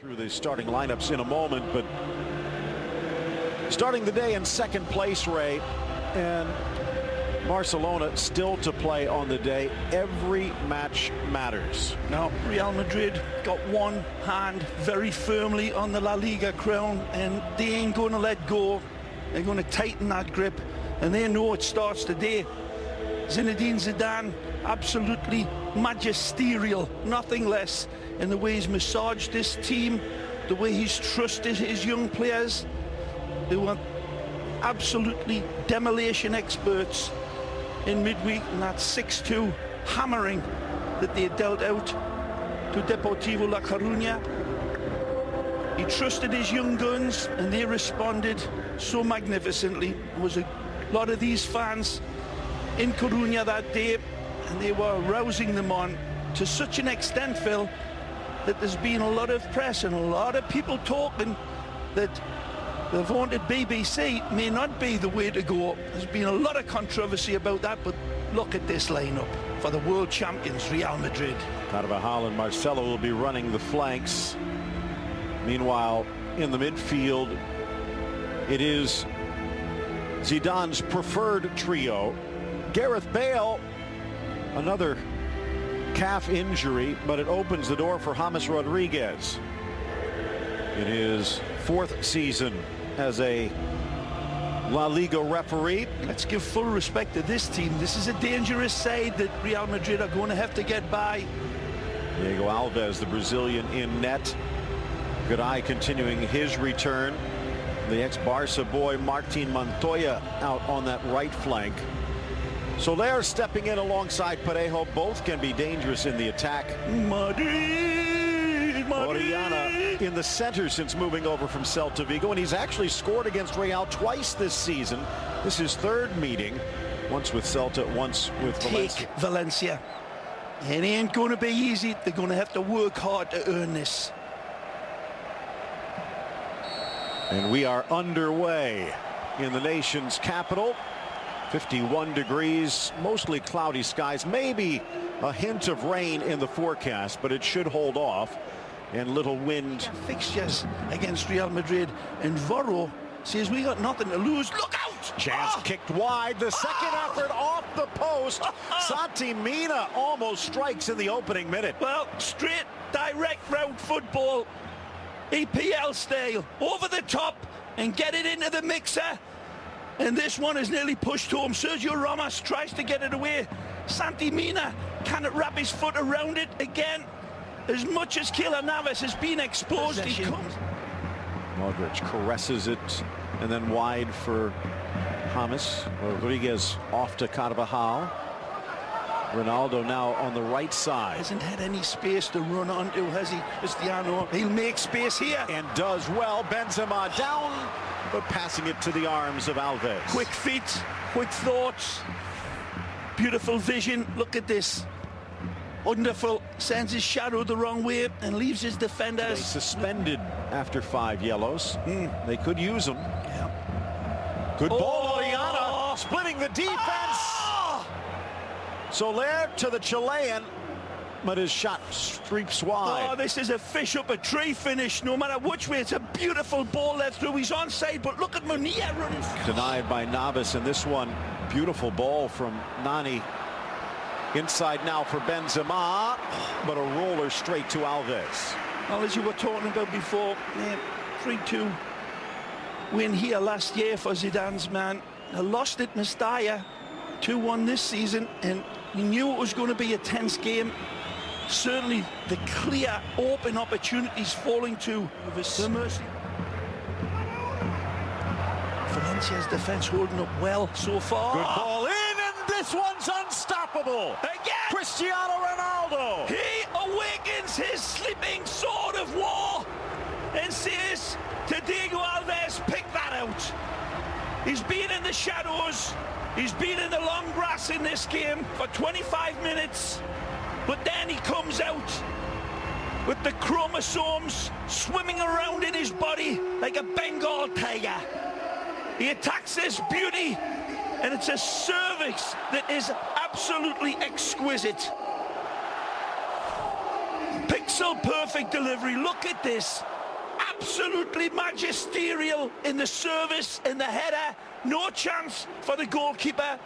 Through the starting lineups in a moment, but starting the day in second place, Ray, and Barcelona still to play on the day. Every match matters. Now, Real Madrid got one hand very firmly on the La Liga crown, and they ain't going to let go. They're going to tighten that grip, and they know it starts today. Zinedine Zidane, absolutely magisterial, nothing less, in the way he's massaged this team, the way he's trusted his young players. They were absolutely demolition experts in midweek, and that 6-2 hammering that they dealt out to Deportivo La Coruña. He trusted his young guns, and they responded so magnificently. There was a lot of these fans in Coruña that day, and they were rousing them on to such an extent, Phil, that there's been a lot of press and a lot of people talking that the vaunted BBC may not be the way to go. There's been a lot of controversy about that, but look at this lineup for the world champions, Real Madrid. Carvajal and Marcelo will be running the flanks. Meanwhile, in the midfield, it is Zidane's preferred trio. Gareth Bale, another calf injury, but it opens the door for James Rodriguez. In his fourth season as a La Liga referee. Let's give full respect to this team. This is a dangerous side that Real Madrid are going to have to get by. Diego Alves, the Brazilian, in net. Good eye continuing his return. The ex-Barca boy Martin Montoya out on that right flank. Soler stepping in alongside Parejo. Both can be dangerous in the attack. Madrid. Orellana in the center since moving over from Celta Vigo, and he's actually scored against Real twice this season. This is his third meeting, once with Celta, once with Valencia. Take Valencia. It ain't going to be easy. They're going to have to work hard to earn this. And we are underway in the nation's capital. 51 degrees, mostly cloudy skies, maybe a hint of rain in the forecast, but it should hold off, and little wind. Fixtures against Real Madrid, and Varro says we got nothing to lose. Look out! Chance kicked wide, the second effort off the post. Santi Mina almost strikes in the opening minute. Well, straight direct route football, EPL style, over the top and get it into the mixer. And this one is nearly pushed home. Sergio Ramos tries to get it away. Santi Mina cannot wrap his foot around it again. As much as Keylor Navas has been exposed, he comes. Modric caresses it, and then wide for James. Rodriguez off to Carvajal. Ronaldo now on the right side. Hasn't had any space to run onto, has he, Cristiano? He'll make space here. And does well. Benzema down, but passing it to the arms of Alves. Quick feet, quick thoughts, beautiful vision. Look at this. Wonderful. Sends his shadow the wrong way and leaves his defenders suspended after 5 yellows. They could use them. Yeah. Good ball, Orellana, splitting the defense. Soler to the Chilean, but his shot streaks wide. Oh, this is a fish up a tree finish, no matter which way. It's a beautiful ball led through. He's onside, but look at Munir running. Denied by Navas, and this one, beautiful ball from Nani. Inside now for Benzema, but a roller straight to Alves. Well, as you were talking about before, 3-2 win here last year for Zidane's man. They lost at Mestalla, 2-1 this season, and he knew it was going to be a tense game. Certainly the clear open opportunities falling to Valencia's defense holding up well so far. Good ball in, and this one's unstoppable. Again! Cristiano Ronaldo. He awakens his sleeping sword of war and says to Diego Alves, pick that out. He's been in the shadows. He's been in the long grass in this game for 25 minutes, but then he comes out with the chromosomes swimming around in his body like a Bengal tiger. He attacks this beauty, and it's a cervix that is absolutely exquisite. Pixel perfect delivery. Look at this. Absolutely magisterial in the service, in the header. No chance for the goalkeeper.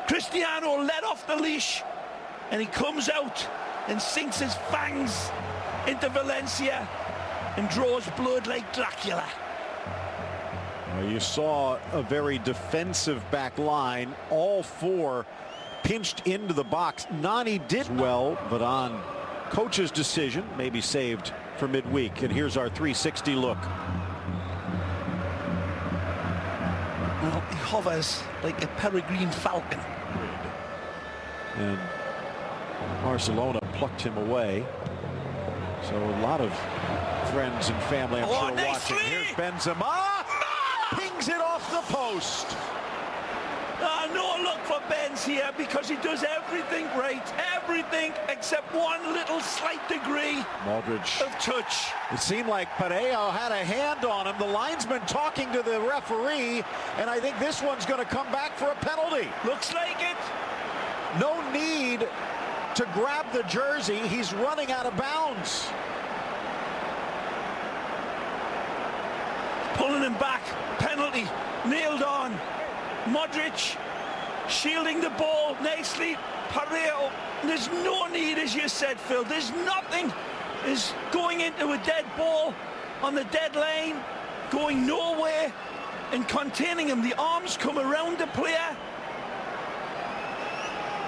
Cristiano let off the leash, and he comes out and sinks his fangs into Valencia and draws blood like Dracula. Well, you saw a very defensive back line. All four pinched into the box. Nani did well, but on coach's decision, maybe saved for midweek. And here's our 360 look. Well, he hovers like a peregrine falcon. And Barcelona plucked him away. So a lot of friends and family, I'm sure, watching. Here's Benzema. Pings it off the post. No look for Benz here, because he does everything right. Everything except one little slight degree Modric of touch. It seemed like Parejo had a hand on him. The linesman talking to the referee, and I think this one's going to come back for a penalty. Looks like it. No need to grab the jersey. He's running out of bounds. Pulling him back. Penalty. Nailed on. Modric shielding the ball nicely. Parejo. There's no need, as you said, Phil. There's nothing. Is going into a dead ball on the dead line, going nowhere and containing him. The arms come around the player.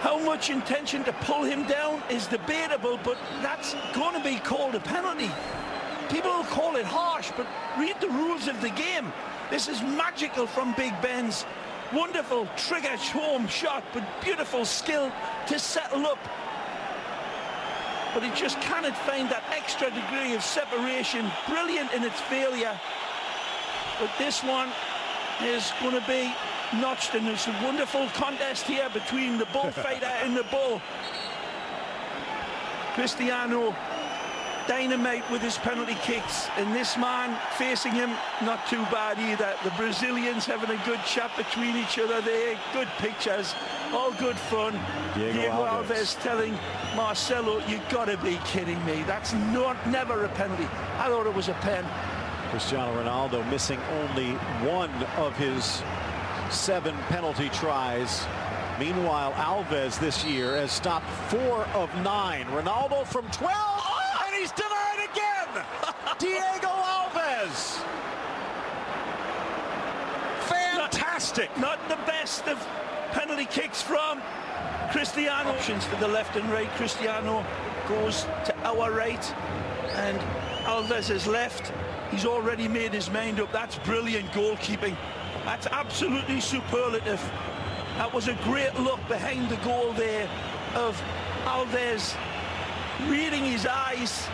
How much intention to pull him down is debatable, but that's going to be called a penalty. People will call it harsh, but read the rules of the game. This is magical from Big Ben's. Wonderful trigger home shot, but beautiful skill to settle up. But he just cannot find that extra degree of separation. Brilliant in its failure. But this one is going to be notched, and there's a wonderful contest here between the bullfighter and the bull. Cristiano, dynamite with his penalty kicks, and this man facing him, not too bad either. The Brazilians having a good chat between each other there. Good pictures, all good fun. Diego Alves telling Marcelo, you gotta be kidding me. That's never a penalty. I thought it was a pen. Cristiano Ronaldo missing only one of his 7 penalty tries. Meanwhile, Alves this year has stopped 4 of 9. Ronaldo from 12, and he's denied again. Diego Alves. Fantastic. Not the best of penalty kicks from Cristiano. Options to the left and right. Cristiano goes to our right, and Alves is left. He's already made his mind up. That's brilliant goalkeeping. That's absolutely superlative. That was a great look behind the goal there of Alves, reading his eyes.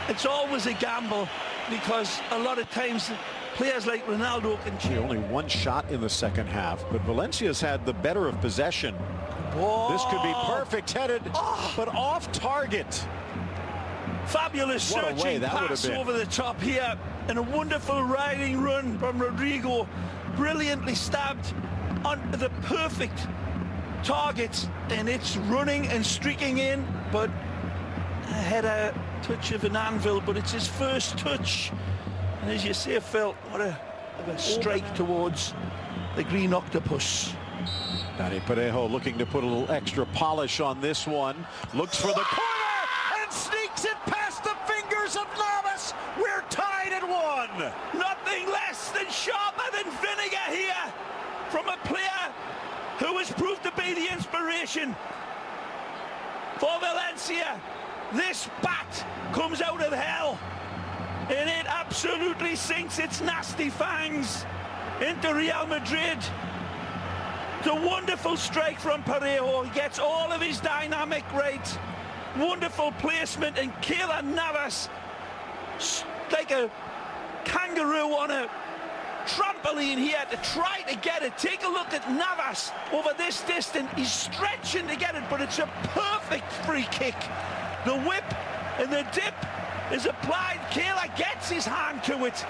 It's always a gamble, because a lot of times players like Ronaldo can... Only one shot in the second half, but Valencia's had the better of possession. Whoa. This could be perfect headed, but off target. Fabulous searching pass over the top here, and a wonderful riding run from Rodrigo, brilliantly stabbed on the perfect target, and it's running and streaking in, but had a touch of an anvil, but it's his first touch, and as you say, Phil, what a strike towards the green octopus. Dani Parejo looking to put a little extra polish on this one, looks for the corner and sneaks it past the fingers of Navas. We're tied at 1. Nothing less than sharper than vinegar here from a player who has proved to be the inspiration for Valencia. This bat comes out of hell, and it absolutely sinks its nasty fangs into Real Madrid. It's a wonderful strike from Parejo. He gets all of his dynamic right. Wonderful placement, and Keylor Navas, like a kangaroo on a trampoline here to try to get it. Take a look at Navas over this distance. He's stretching to get it, but it's a perfect free kick. The whip and the dip is applied. Keylor gets his hand to it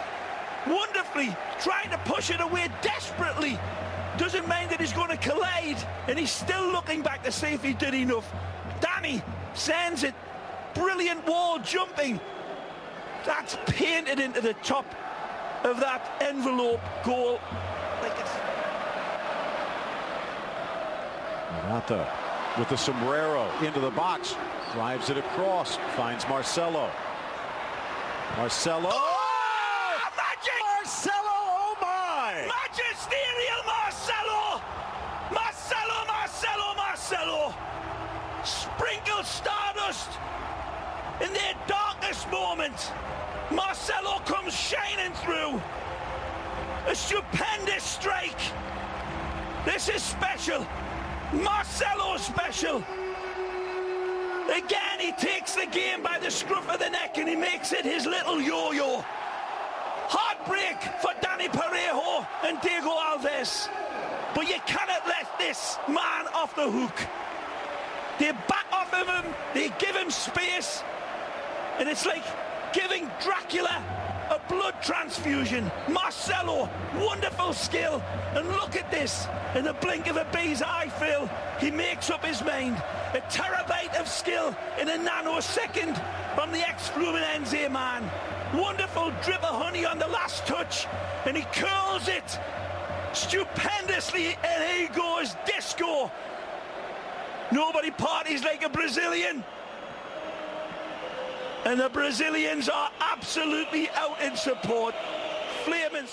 wonderfully, trying to push it away desperately. Doesn't mind that he's going to collide, and he's still looking back to see if he did enough. Dani Demi sends it. Brilliant wall jumping. That's painted into the top of that envelope goal. Like it's... Morata with the sombrero into the box. Drives it across. Finds Marcelo. Marcelo. Oh, magic! Marcelo, oh my! Magisterial Marcelo! Marcelo, Marcelo, Marcelo! Sprinkle stardust in their darkest moment. Marcelo comes shining through. A stupendous strike. This is special. Marcelo special. Again, he takes the game by the scruff of the neck and he makes it his little yo-yo. Heartbreak for Dani Parejo and Diego Alves. But you cannot let this man off the hook. They back off of him, they give him space, and it's like giving Dracula a blood transfusion. Marcelo, wonderful skill, and look at this. In the blink of a bee's eye, Phil, he makes up his mind. A terabyte of skill in a nanosecond from the ex-Fluminense man. Wonderful drip of honey on the last touch, and he curls it stupendously, and he goes disco. Nobody parties like a Brazilian. And the Brazilians are absolutely out in support. Flaming